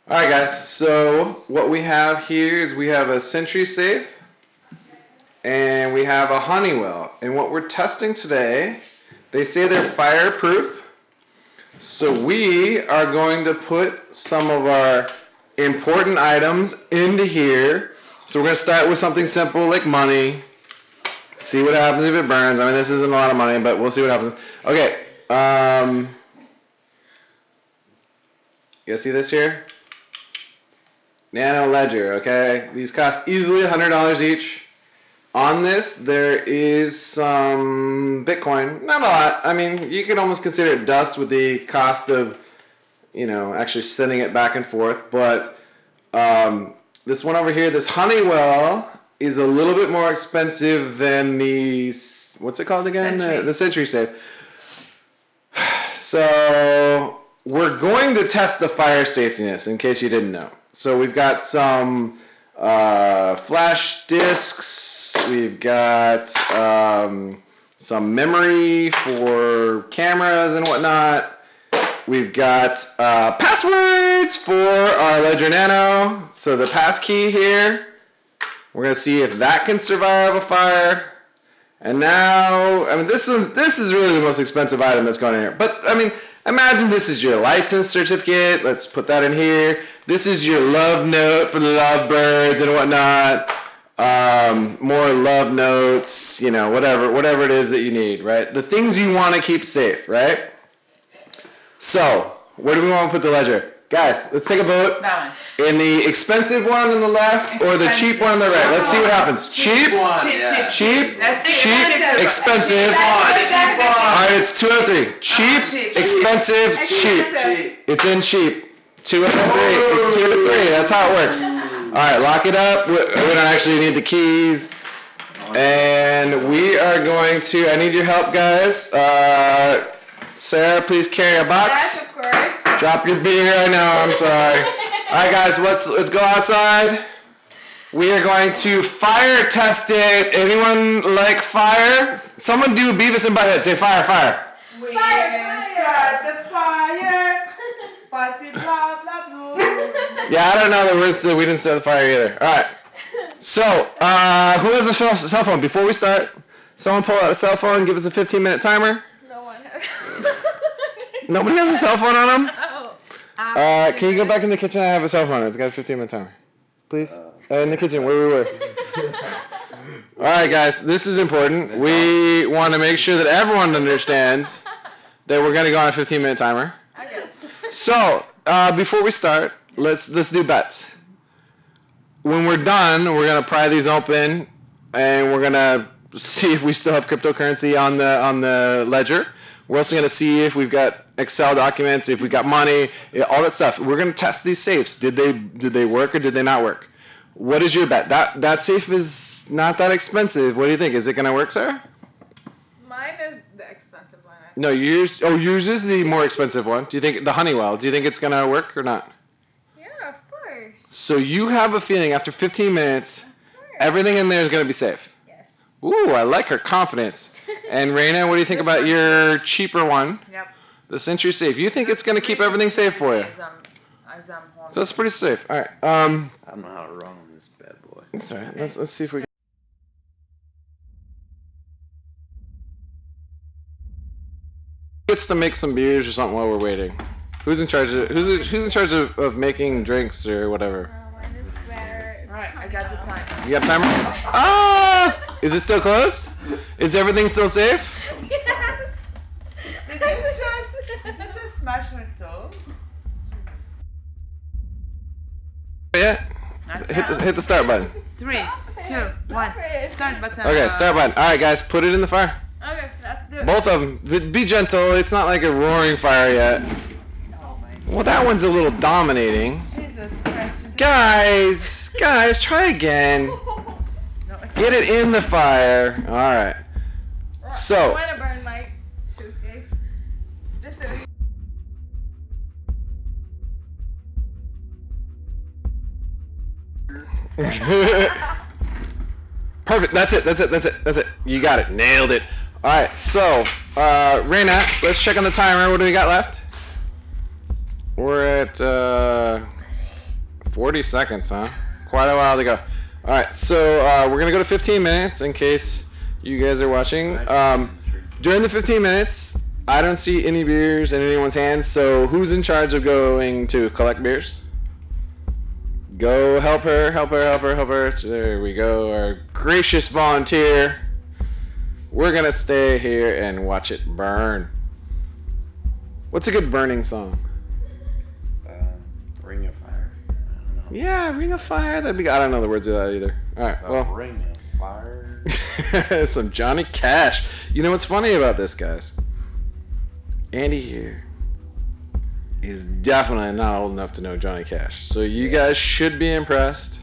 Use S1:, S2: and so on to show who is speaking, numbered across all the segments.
S1: All right, guys. So what we have here is we have a Sentrysafe and we have a Honeywell. And what we're testing today, they say they're fireproof. So we are going to put some of our important items into here. So we're going to start with something simple like money. See what happens if it burns. I mean, this isn't a lot of money, but we'll see what happens. Okay. You guys see this here? Nano Ledger, okay? These cost easily $100 each. On this, there is some Bitcoin. Not a lot. I mean, you can almost consider it dust with the cost of, actually sending it back and forth. But this one over here, this Honeywell, is a little bit more expensive than the, what's it called again? The Sentrysafe. So we're going to test the fire safetiness in case you didn't know. So we've got some flash disks, we've got some memory for cameras and whatnot. We've got passwords for our Ledger Nano. So the pass key here, we're gonna see if that can survive a fire. And now, I mean, this is really the most expensive item that's going in here. But I mean, imagine this is your license certificate. Let's put that in here. This is your love note for the lovebirds and whatnot. More love notes, whatever it is that you need, right? The things you want to keep safe, right? So, where do we want to put the ledger? Guys, let's take a vote.
S2: That one.
S1: In the expensive one on the left or the cheap one on the right? Let's see what happens. Cheap? Cheap? Expensive. Alright, it's 2 out of 3. Cheap, expensive, cheap. It's in cheap. 2 out of 3. It's 2 out of 3. That's how it works. Alright, lock it up. We don't actually need the keys. And we are going to, I need your help, guys. Sarah, please carry a box.
S2: Yes, of course.
S1: Drop your beer. I know, I'm sorry. Alright, guys, let's go outside. We are going to fire test it. Anyone like fire? Someone do Beavis and Butthead. Say fire, fire.
S2: We start the fire, but we blah, blah, blah.
S1: Yeah, I don't know the words that we didn't start the fire either. Alright. So, who has a cell phone? Before we start, someone pull out a cell phone and give us a 15-minute timer.
S2: No one has.
S1: Nobody has a cell phone on them?
S2: Oh.
S1: Can you go back in the kitchen? I have a cell phone. It's got a 15-minute timer. Please? In the kitchen, where we were. Alright, guys, this is important. We want to make sure that everyone understands that we're going to go on a 15-minute timer.
S2: Okay.
S1: So, before we start, let's do bets. When we're done, we're going to pry these open, and we're going to see if we still have cryptocurrency on the ledger. We're also going to see if we've got Excel documents, if we've got money, all that stuff. We're going to test these safes. Did they work or did they not work? What is your bet? That safe is not that expensive. What do you think? Is it going to work, Sarah?
S2: Mine is the expensive one.
S1: No, yours is the more expensive one. Do you think the Honeywell? Do you think it's going to work or not?
S2: Yeah, of course.
S1: So you have a feeling after 15 minutes, everything in there is going to be safe.
S2: Yes.
S1: Ooh, I like her confidence. And Raina, what do you think about your cheaper one?
S2: Yep.
S1: The Sentrysafe. You think it's going to keep everything safe for you? So that's pretty safe. All right.
S3: I don't know how to run on this bad boy.
S1: That's all right. Let's see if we. Gets to make some beers or something while we're waiting. Who's in charge of making drinks or whatever?
S2: Mine is better. Alright, I got the time.
S1: You got timer? Ah! Is it still closed? Is everything still safe?
S2: Yes. Did you just smash her toe?
S1: Yeah. Hit the start button.
S2: 3, 2, 1. Start button.
S1: Okay, start button. All right, guys, put it in the fire.
S2: Okay, let's do it.
S1: Both of them. Be gentle. It's not like a roaring fire yet.
S2: Oh my.
S1: Well, that one's a little dominating.
S2: Jesus Christ.
S1: Guys, try again.
S2: No,
S1: Get it in the fire. All right. So.
S2: I want to burn my suitcase. Just so.
S1: Perfect. That's it. You got it. Nailed it. All right. So, Raina, let's check on the timer. What do we got left? We're at 40 seconds, huh? Quite a while to go. All right, so we're going to go to 15 minutes in case you guys are watching. During the 15 minutes, I don't see any beers in anyone's hands, so who's in charge of going to collect beers? Go help her. There we go, our gracious volunteer. We're going to stay here and watch it burn. What's a good burning song?
S3: Ring of Fire. I don't know.
S1: Yeah, Ring of Fire. I don't know the words of that either. All right, well.
S3: Ring of Fire.
S1: Some Johnny Cash. You know what's funny about this, guys? Andy here is definitely not old enough to know Johnny Cash. So you guys should be impressed.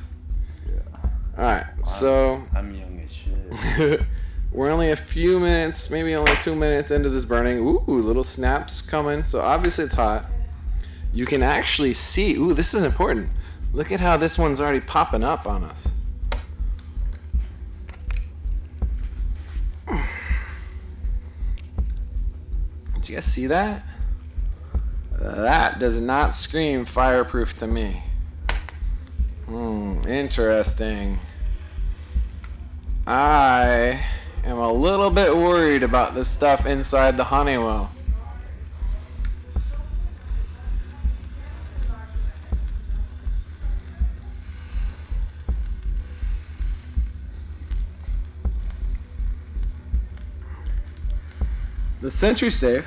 S3: Yeah.
S1: All right, so
S3: I'm young as shit.
S1: we're only a few minutes, maybe only 2 minutes into this burning. Ooh, little snaps coming. So obviously it's hot. You can actually see. Ooh, this is important. Look at how this one's already popping up on us. Did you guys see that? That does not scream fireproof to me. Interesting. I am a little bit worried about the stuff inside the Honeywell. The Sentrysafe,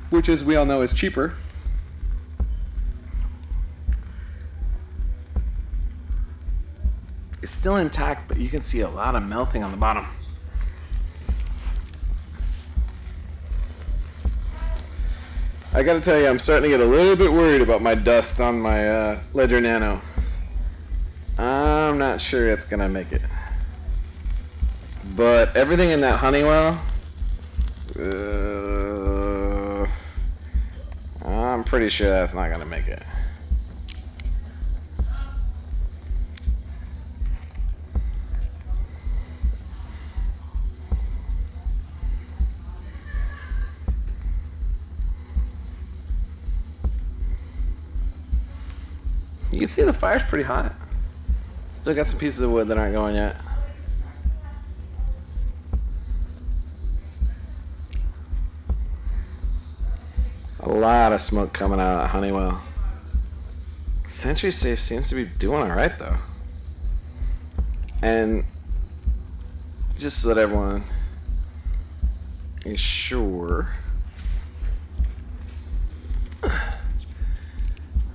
S1: which as we all know is cheaper, is still intact, but you can see a lot of melting on the bottom. I gotta tell you, I'm starting to get a little bit worried about my dust on my Ledger Nano. I'm not sure it's gonna make it. But everything in that Honeywell, I'm pretty sure that's not gonna make it. You can see the fire's pretty hot. Still got some pieces of wood that aren't going yet. A lot of smoke coming out of that Honeywell. Sentrysafe seems to be doing alright though. And just so that everyone is sure,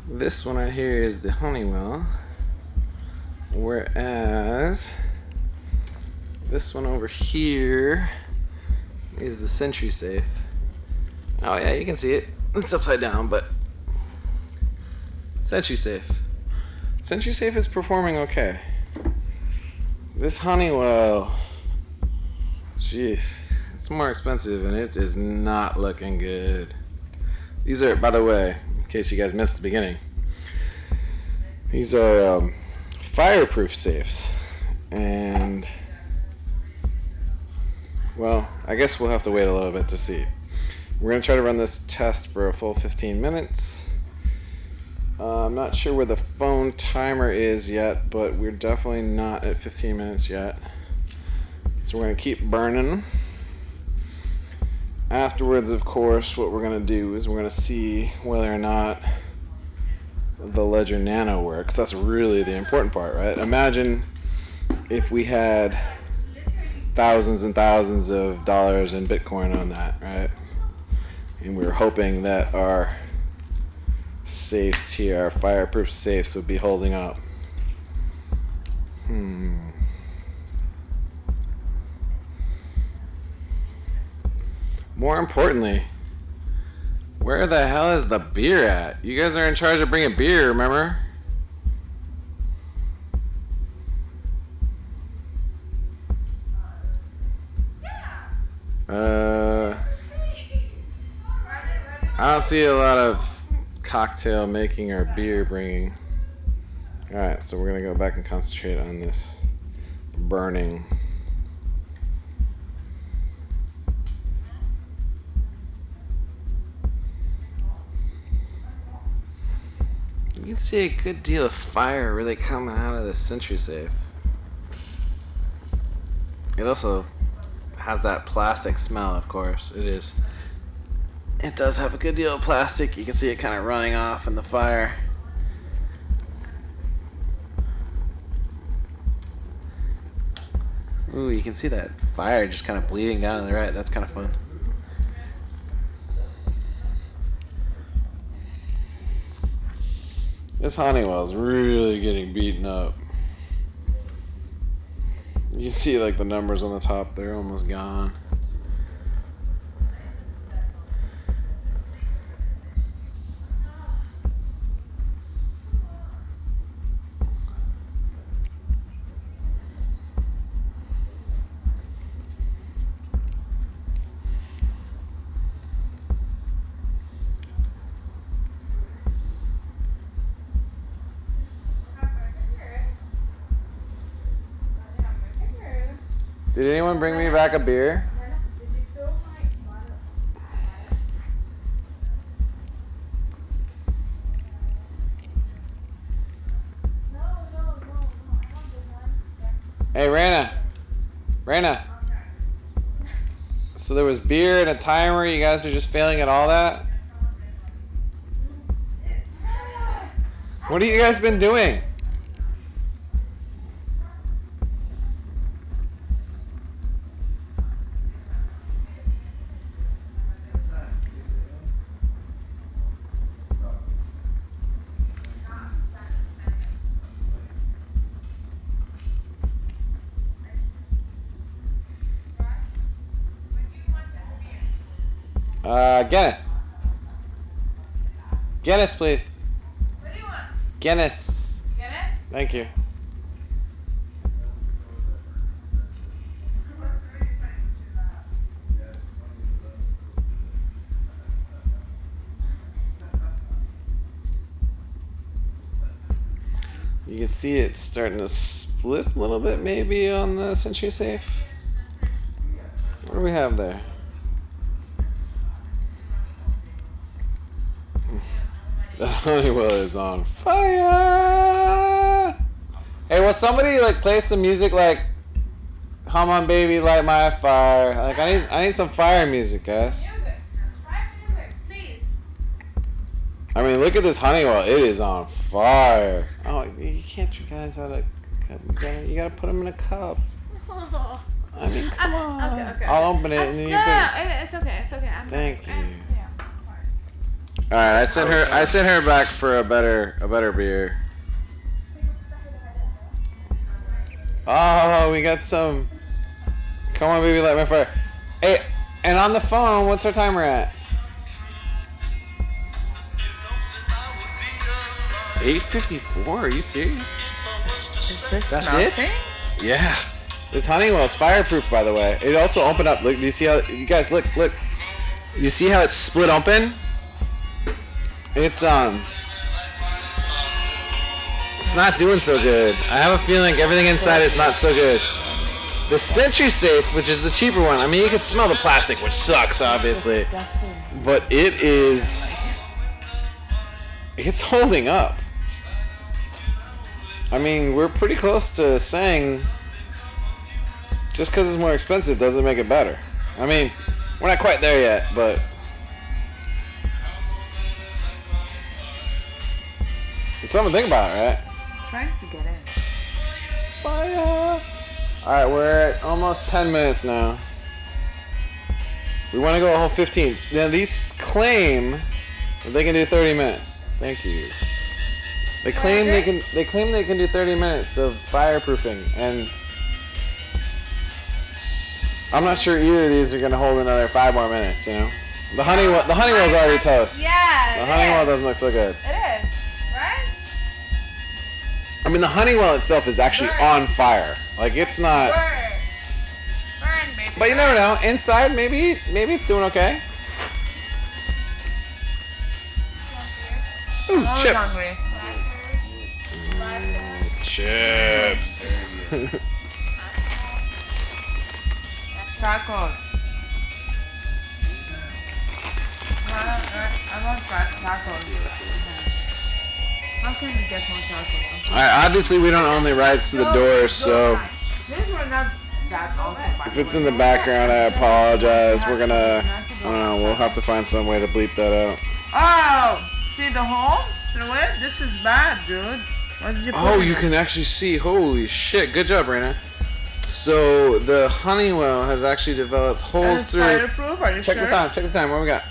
S1: this one right here is the Honeywell, whereas this one over here is the Sentrysafe. Oh yeah, you can see it. It's upside down, but Sentrysafe. Sentrysafe is performing okay. This Honeywell, jeez, it's more expensive and it is not looking good. These are, by the way, in case you guys missed the beginning, these are fireproof safes, and well, I guess we'll have to wait a little bit to see. We're going to try to run this test for a full 15 minutes. I'm not sure where the phone timer is yet, but we're definitely not at 15 minutes yet. So we're going to keep burning. Afterwards, of course, what we're going to do is we're going to see whether or not the Ledger Nano works. That's really the important part, right? Imagine if we had thousands and thousands of dollars in Bitcoin on that, right? And we were hoping that our safes here, our fireproof safes, would be holding up. More importantly, where the hell is the beer at? You guys are in charge of bringing beer, remember? I don't see a lot of cocktail making or beer bringing. Alright, so we're going to go back and concentrate on this burning. You can see a good deal of fire really coming out of the Sentrysafe. It also has that plastic smell, of course. It does have a good deal of plastic. You can see it kind of running off in the fire. Ooh, you can see that fire just kind of bleeding down to the right. That's kind of fun. This Honeywell's really getting beaten up. You can see like the numbers on the top, they're almost gone. Did anyone bring me back a beer? Hey, Raina. So there was beer and a timer. You guys are just failing at all that? What have you guys been doing? Guinness. Guinness, please.
S2: What do you want?
S1: Guinness.
S2: Guinness?
S1: Thank you. You can see it starting to split a little bit maybe on the Sentrysafe. What do we have there? The Honeywell is on fire. Hey, will somebody like play some music like "Come on, baby, light my fire"? Like I need some fire music, guys.
S2: Music. Fire music, please.
S1: I mean, look at this Honeywell. It is on fire. Oh, you can't drink guys out of cup. You gotta put them in a cup. I mean, come on.
S2: Okay.
S1: I'll open it and then you put it.
S2: It's okay.
S1: Thank you.
S2: Yeah.
S1: All right, I sent her back for a better beer. Oh, we got some. Come on, baby, light my fire. Hey, and on the phone, what's our timer at? 8:54. Are you serious?
S2: Is this
S1: That's
S2: melting?
S1: it? Yeah. This Honeywell's fireproof, by the way. It also opened up. Look, do you see how? You guys, look. You see how it's split open? It's not doing so good. I have a feeling everything inside is not so good. The Sentrysafe, which is the cheaper one, I mean, you can smell the plastic, which sucks, obviously. But it's holding up. I mean, we're pretty close to saying just because it's more expensive doesn't make it better. I mean, we're not quite there yet, but it's something to think about, right?
S2: Trying to get in.
S1: Fire! Alright, we're at almost 10 minutes now. We want to go a whole 15. Now, these claim that they can do 30 minutes. Thank you. They claim they can do 30 minutes of fireproofing, and I'm not sure either of these are going to hold another 5 more minutes, you know? The Honeywell's already toast.
S2: Yeah.
S1: The Honeywell doesn't look so good.
S2: It is, right?
S1: I mean, the Honeywell itself is actually on fire. Like, it's not.
S2: Burn, baby.
S1: But you never know. Inside, maybe it's doing okay. Ooh, chips.
S2: Hungry.
S1: Chips.
S2: Tacos. I want tacos. How can you get more chocolate?
S1: Alright, obviously we don't own the rights to the door, so
S2: These were not that awesome.
S1: if it's in the background, I apologize. We're gonna, I don't know, we'll have to find some way to bleep that out.
S2: Oh! See the holes through it? This is bad, dude. What did you put
S1: Oh,
S2: in
S1: you
S2: it?
S1: can actually see. Holy shit. Good job, Raina. So the Honeywell has actually developed
S2: And
S1: holes
S2: it's
S1: through.
S2: fireproof, are you
S1: Check
S2: sure?
S1: the time. Check the time. What we got?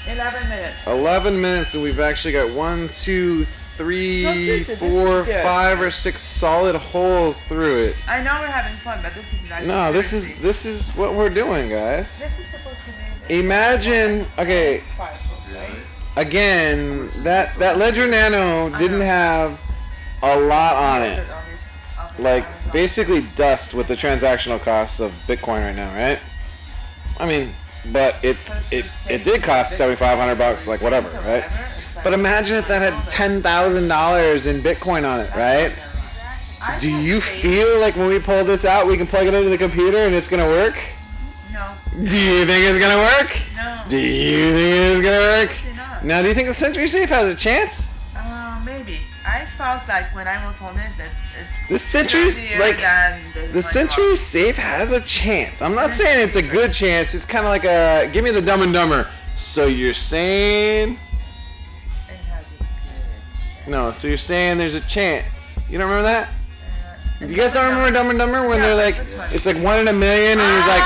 S2: 11 minutes.
S1: 11 minutes, and we've actually got 1, 2, 3,
S2: No, seriously, this
S1: 4,
S2: is good.
S1: 5, or 6 solid holes through it.
S2: I know we're having fun, but this is not.
S1: No, this is what we're doing, guys.
S2: This is supposed to be.
S1: Imagine, okay,
S2: Fireproof, right?
S1: again, that Ledger Nano didn't have a lot on it. Like basically dust with the transactional costs of Bitcoin right now, right? I mean, but it did cost $7,500, like whatever, right? But imagine if that had $10,000 in Bitcoin on it, right? Do you feel like when we pull this out, we can plug it into the computer and it's gonna work?
S2: No.
S1: Do you think it's gonna work?
S2: No.
S1: Do you think it's gonna work?
S2: Actually not.
S1: Now, do you think the Sentrysafe has a chance?
S2: Maybe. I felt like when I was on it that it's
S1: The Sentry's
S2: easier
S1: like
S2: than
S1: the Sentrysafe has a chance. I'm not saying it's a good chance. It's kind of like a give me the Dumb and Dumber. So you're saying
S2: It has a good.
S1: no? So you're saying there's a chance. You don't remember that? You guys don't remember Dumb and Dumber when
S2: Yeah,
S1: they're like
S2: that's fine.
S1: it's like 1 in a million and he's like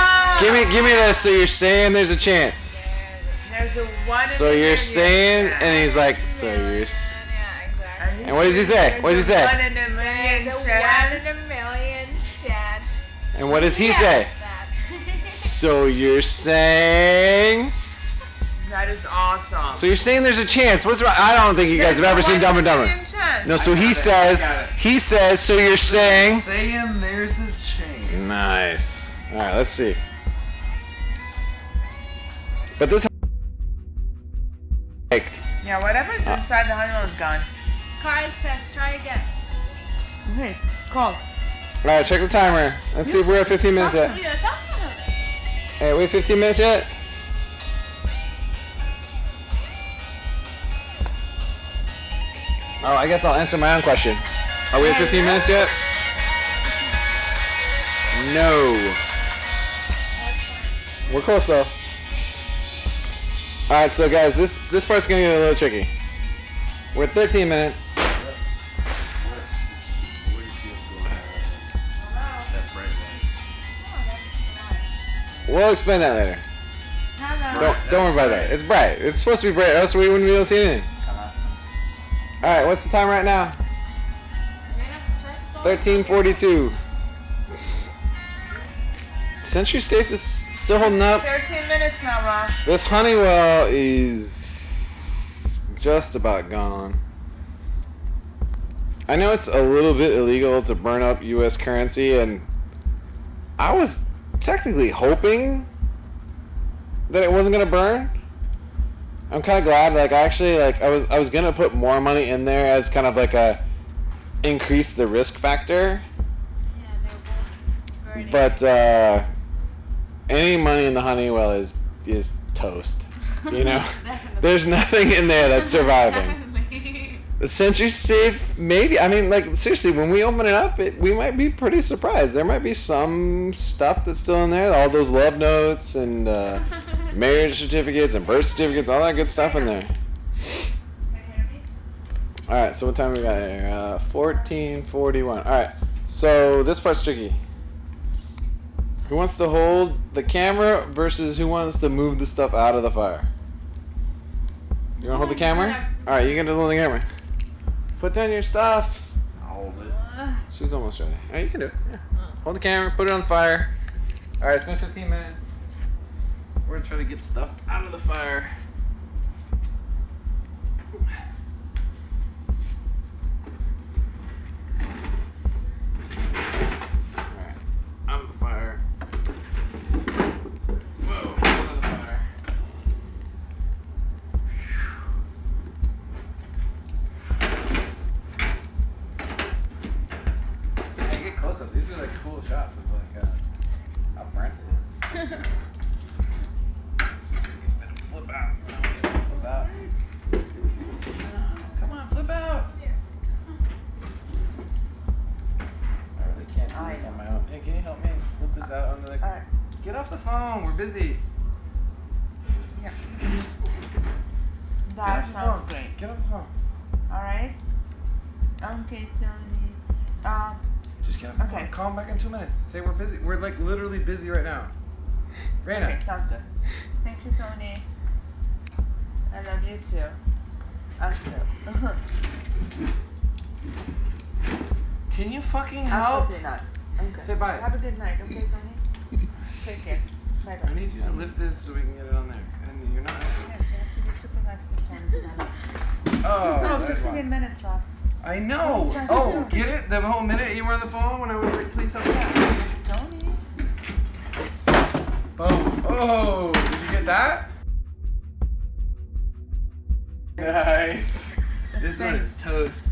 S1: give me this. So you're saying there's a chance.
S2: There's a 1 in
S1: So
S2: a
S1: you're
S2: million
S1: saying
S2: chance.
S1: and he's like so you're.
S4: Yeah, exactly.
S1: And what does he say? What does he
S2: There's a
S1: say?
S2: 1 in a million
S4: There's a
S2: chance.
S4: 1 in a million chance.
S1: And what does he say? So you're saying.
S2: That is awesome.
S1: So you're saying there's a chance. What's wrong? I don't think you guys have ever seen Dumb and Dumber. No, so he says, so you're saying.
S3: Saying there's the chain.
S1: Nice. All right, let's see. But this.
S2: Yeah, whatever's inside the Honeywell is gone.
S4: Card says try again.
S2: Okay, call.
S1: All right, check the timer. Let's see if we're at 15 minutes yet. Hey, wait 15 minutes yet? Oh, I guess I'll answer my own question. Are we at 15 minutes yet? No. We're close though. Alright, so guys, this part's gonna get a little tricky. We're at 13 minutes.
S3: Where do you see us going? That bright light.
S1: We'll explain that later. Don't worry about that. It's bright. It's supposed to be bright, else we wouldn't be able to see anything. Alright, what's the time right now? 13:42. Sentrysafe is still holding up.
S2: 13 minutes now, Ross.
S1: This Honeywell is just about gone. I know it's a little bit illegal to burn up U.S. currency, and I was technically hoping that it wasn't gonna burn. I'm kind of glad. Like I was gonna put more money in there as kind of like a increase the risk factor,
S4: Yeah, they're both burning.
S1: but any money in the Honeywell is toast. You know, there's nothing in there that's surviving. The Sentrysafe, maybe. I mean, like seriously, when we open it up, we might be pretty surprised. There might be some stuff that's still in there. All those love notes and marriage certificates and birth certificates, all that good stuff in there. All right, so what time we got here? 14:41. All right, so this part's tricky. Who wants to hold the camera versus who wants to move the stuff out of the fire? You wanna hold the camera? All right, you can hold the camera. Put down your stuff.
S3: I'll hold it.
S1: She's almost ready. Oh, you can do it. Yeah. Hold the camera. Put it on fire. All right, it's been 15 minutes. We're gonna try to get stuff out of the fire. All right, out of the fire. Whoa, out of the fire. Hey, get close up. These are like cool shots of like how burnt it is. Let's see if it'll flip out. phone. We're busy.
S2: Yeah.
S1: Get
S2: That
S1: off the
S2: sounds
S1: phone.
S2: great.
S1: Get off the phone.
S2: Alright. Okay, Tony.
S1: Just get off the
S2: Okay.
S1: phone. Call him back in 2 minutes. Say we're busy. We're like literally busy right now. Raina.
S2: Okay, sounds good. Thank you, Tony. I love you too. Us too.
S1: Can you fucking help?
S2: Absolutely not. Okay.
S1: Say bye.
S2: Have a good night, okay, Tony? Take care. Bye
S1: I
S2: bye.
S1: need you to lift this so we can get it on there. And you're not.
S2: Yes, you have to be super nice to Tony.
S1: Oh,
S2: Oh,
S1: that's
S2: 16
S1: why.
S2: minutes, Ross.
S1: I know.
S2: What are you trying to
S1: Oh,
S2: do?
S1: get it? The whole minute you were on the phone when I was like, please help me.
S2: Tony.
S1: Boom. Oh, did you get that? Nice. This one is toast.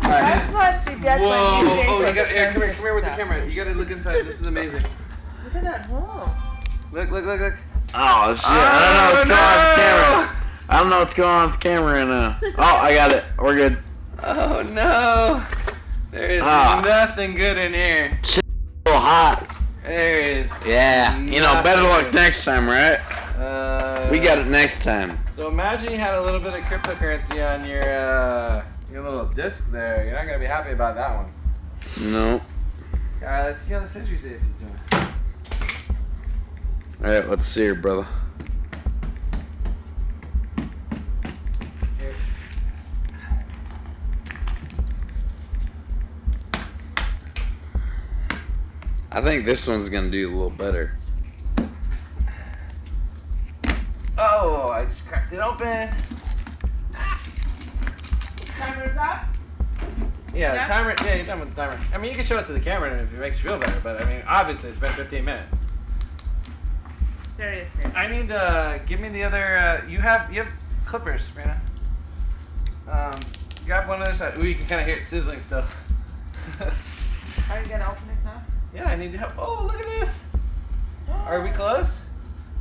S2: That's what you get
S1: Whoa.
S2: when you pay
S1: Oh,
S2: for
S1: you got here. Come here with the
S2: expensive
S1: camera. You gotta look inside. This is amazing.
S2: stuff. Look at that room.
S1: Look.
S5: Oh shit! I don't know what's going on with the camera. I don't know what's going on with the camera right now. Oh, I got it. We're good.
S1: Oh no. There is nothing good in here.
S5: Shit's so hot.
S1: There is.
S5: Yeah. You know, better luck next time, right? We got it next time.
S1: So imagine you had a little bit of cryptocurrency on your little disc there. You're not gonna be happy about that one.
S5: Nope.
S1: All right, let's see how the Sentrysafe is doing.
S5: All right, let's see her, brother.
S1: Here.
S5: I think this one's gonna do a little better.
S1: Oh, I just cracked it open.
S2: Timer's up.
S1: Yeah,
S2: Yeah?
S1: the timer. Yeah, you're done with the timer. I mean, you can show it to the camera if it makes you feel better, but I mean, obviously, it's been 15 minutes.
S2: Seriously.
S1: I need give me the other. You have clippers, Raina. Grab one other side. Ooh, you can kind of hear it sizzling still.
S2: Are you gonna open it now?
S1: Yeah, I need your help. Oh, look at this. Are we close?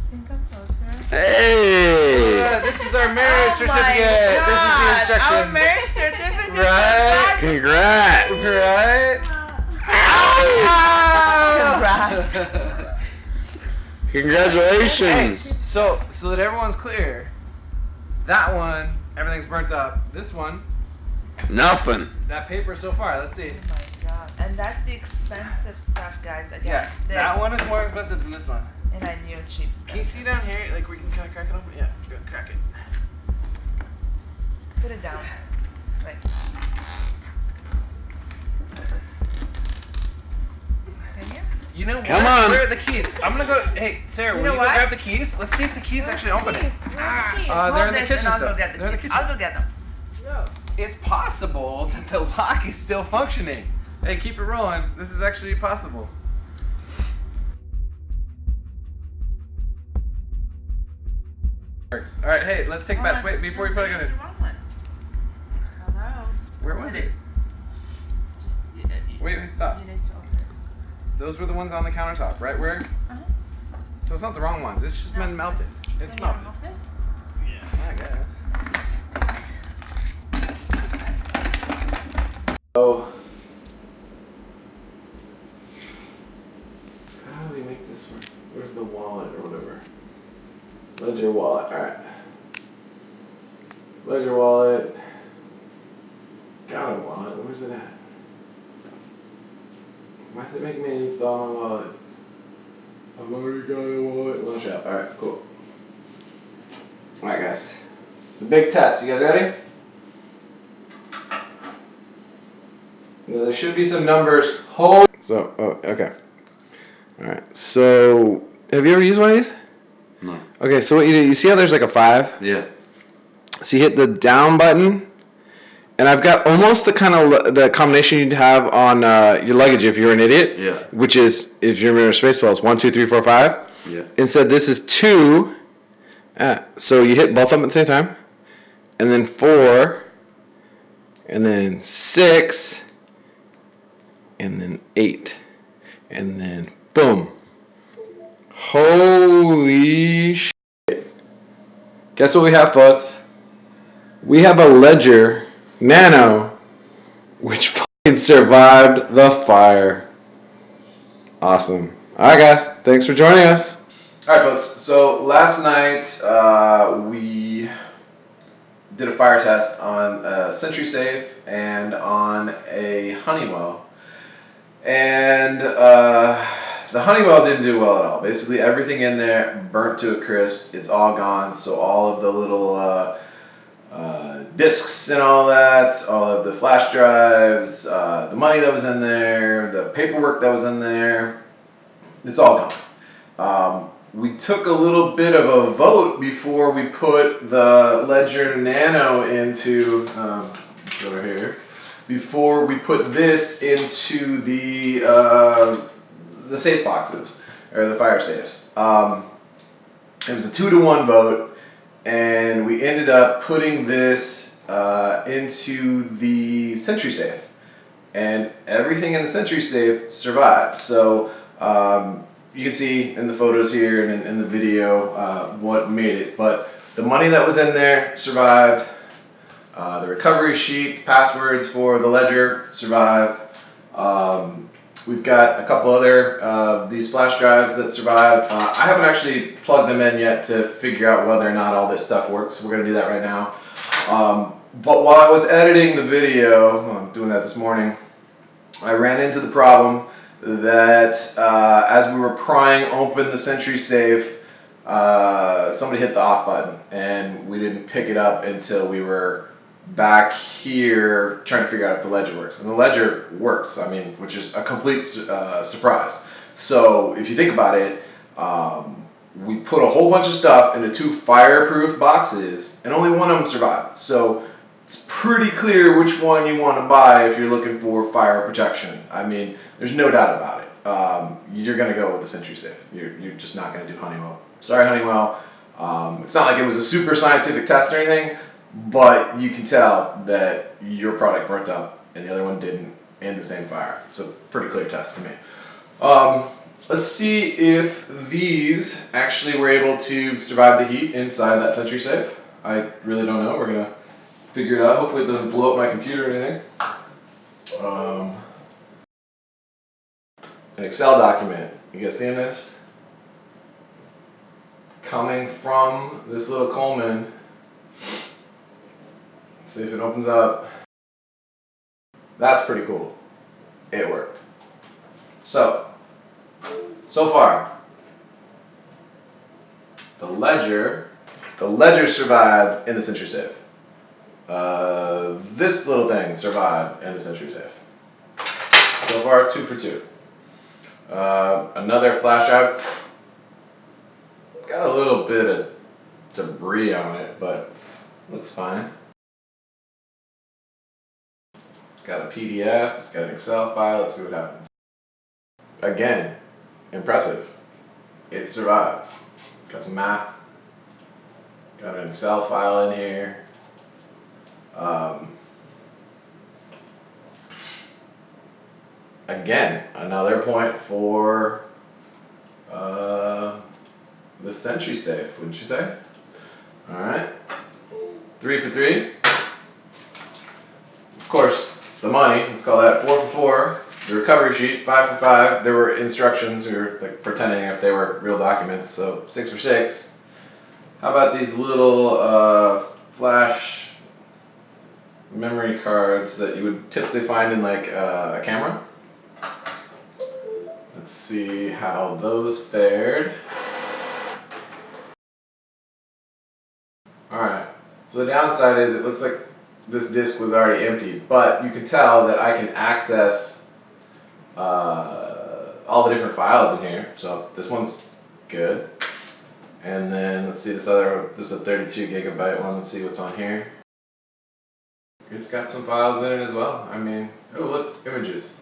S2: Think I'm closer.
S5: Hey!
S1: This is our marriage certificate. This is the instructions.
S2: Our marriage certificate.
S1: Right?
S5: Congrats!
S1: Right?
S2: Congrats.
S5: Congratulations!
S1: So that everyone's clear, that one, everything's burnt up. This one,
S5: Nothing.
S1: that paper so far. Let's see.
S2: Oh my god. And that's the expensive stuff, guys. Again,
S1: Yeah,
S2: this.
S1: that one is more expensive than this one.
S2: And I knew cheap stuff.
S1: Can you see down here? Like we can kind of crack it open. Yeah, go crack it.
S2: Put it down. Right. Can you?
S1: You know what?
S5: Come on.
S1: Where are the keys? I'm gonna go. Hey, Sarah,
S2: You
S1: will
S2: know
S1: you go
S2: what?
S1: grab the keys? Let's see if the keys actually open it.
S4: Where are the keys?
S1: They're in the
S2: Hold this
S1: kitchen
S2: and I'll
S1: still.
S2: go get the
S1: They're in the
S2: keys.
S1: kitchen.
S2: I'll go get them.
S4: Go.
S1: It's possible that the lock is still functioning. Hey, keep it rolling. This is actually possible. Works. All right, hey, let's take bets. Wait, before we put it in.
S2: It's the wrong ones. Hello.
S1: Where was it?
S2: Just,
S1: Wait, stop.
S2: You need to open it.
S1: Those were the ones on the countertop, right? Where?
S2: Uh-huh.
S1: So it's not the wrong ones. It's just been melted. It's
S2: Can you
S1: melted.
S2: remove this?
S1: Yeah, I guess.
S5: Oh.
S1: How do we make this work?
S5: Where's the wallet or whatever? Ledger wallet, alright. Ledger wallet. Got a wallet, where's it at? Why does it make me install my wallet? I've already got a wallet. Little shop, alright, cool. Alright guys. The big test, you guys ready? Now, there should be some numbers. Hold. So, okay. Alright, so have you ever used one of these? No.
S1: Okay, so what you do, you see how there's like a 5?
S5: Yeah.
S1: So you hit the down button, and I've got almost the kind of the combination you'd have on your luggage if you're an idiot.
S5: Yeah.
S1: Which is, if you remember Spaceballs, 1, 2, 3, 4, 5.
S5: Yeah.
S1: Instead, this is 2. So you hit both of them at the same time, and then 4, and then 6, and then 8, and then boom. Holy shit. Guess what we have, folks? We have a Ledger Nano, which fucking survived the fire. Awesome. All right, guys. Thanks for joining us. All right, folks. So last night we did a fire test on a Sentrysafe and on a Honeywell. And the Honeywell didn't do well at all. Basically, everything in there burnt to a crisp. It's all gone. So all of the little discs and all that, all of the flash drives, the money that was in there, the paperwork that was in there, it's all gone. We took a little bit of a vote before we put the Ledger Nano into, over here, before we put this into the safe boxes, or the fire safes. It was a 2-to-1 vote, and we ended up putting this into the Sentrysafe, and everything in the Sentrysafe survived. So you can see in the photos here and in the video what made it, but the money that was in there survived. The recovery sheet, passwords for the ledger survived. We've got a couple other these flash drives that survived. I haven't actually plugged them in yet to figure out whether or not all this stuff works. We're gonna do that right now. But while I was editing the video, I'm doing that this morning, I ran into the problem that as we were prying open the Sentrysafe, somebody hit the off button and we didn't pick it up until we were back here trying to figure out if the ledger works. And the ledger works, I mean, which is a complete surprise. So if you think about it, we put a whole bunch of stuff into 2 fireproof boxes and only one of them survived. So it's pretty clear which one you want to buy if you're looking for fire protection. I mean, there's no doubt about it. You're going to go with the Sentrysafe. You're just not going to do Honeywell. Sorry, Honeywell. It's not like it was a super scientific test or anything, but you can tell that your product burnt up and the other one didn't in the same fire. It's a pretty clear test to me. Let's see if these actually were able to survive the heat inside that Sentrysafe. I really don't know. We're going to figure it out. Hopefully it doesn't blow up my computer or anything. An Excel document. You guys seeing this? Coming from this little Coleman. Let's see if it opens up. That's pretty cool. It worked. So far, the ledger survived in the Sentrysafe. This little thing survived in the Sentrysafe. So far, 2 for 2. Another flash drive. Got a little bit of debris on it, but looks fine. It's got a PDF, it's got an Excel file, let's see what happens. Again, impressive. It survived. Got some math. Got an Excel file in here. Again, another point for the Sentrysafe, wouldn't you say? Alright. 3 for 3. Of course, the money, let's call that 4 for 4. The recovery sheet, 5 for 5. There were instructions, we were like pretending if they were real documents, so 6 for 6. How about these little flash memory cards that you would typically find in like a camera? Let's see how those fared. Alright, so the downside is it looks like this disk was already empty, but you can tell that I can access all the different files in here. So this one's good. And then let's see this a 32 gigabyte one. Let's see what's on here. It's got some files in it as well. I mean, oh look, images.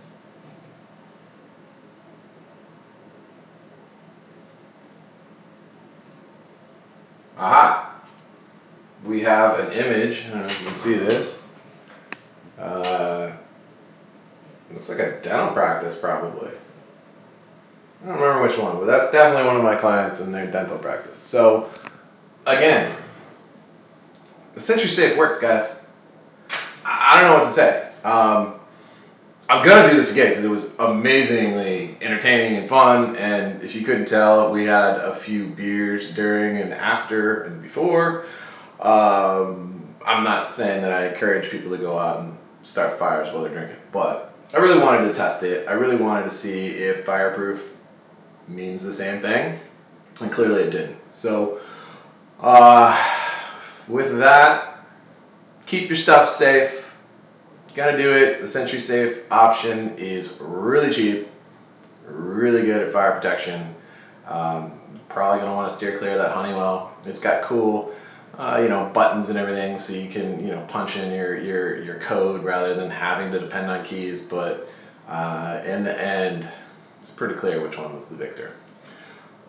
S1: Aha! We have an image. I don't know if you can see this. Looks like a dental practice, probably. I don't remember which one, but that's definitely one of my clients in their dental practice. So, again, the Sentrysafe works, guys. I don't know what to say. I'm gonna do this again because it was amazingly entertaining and fun. And if you couldn't tell, we had a few beers during and after and before. I'm not saying that I encourage people to go out and start fires while they're drinking, but I really wanted to test it. I really wanted to see if fireproof means the same thing, and clearly it didn't. So, with that, keep your stuff safe. You gotta do it. The Sentrysafe option is really cheap, really good at fire protection. Probably gonna want to steer clear of that Honeywell. It's got cool, buttons and everything, so you can, punch in your code rather than having to depend on keys. But in the end, it's pretty clear which one was the victor.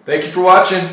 S1: Thank you for watching.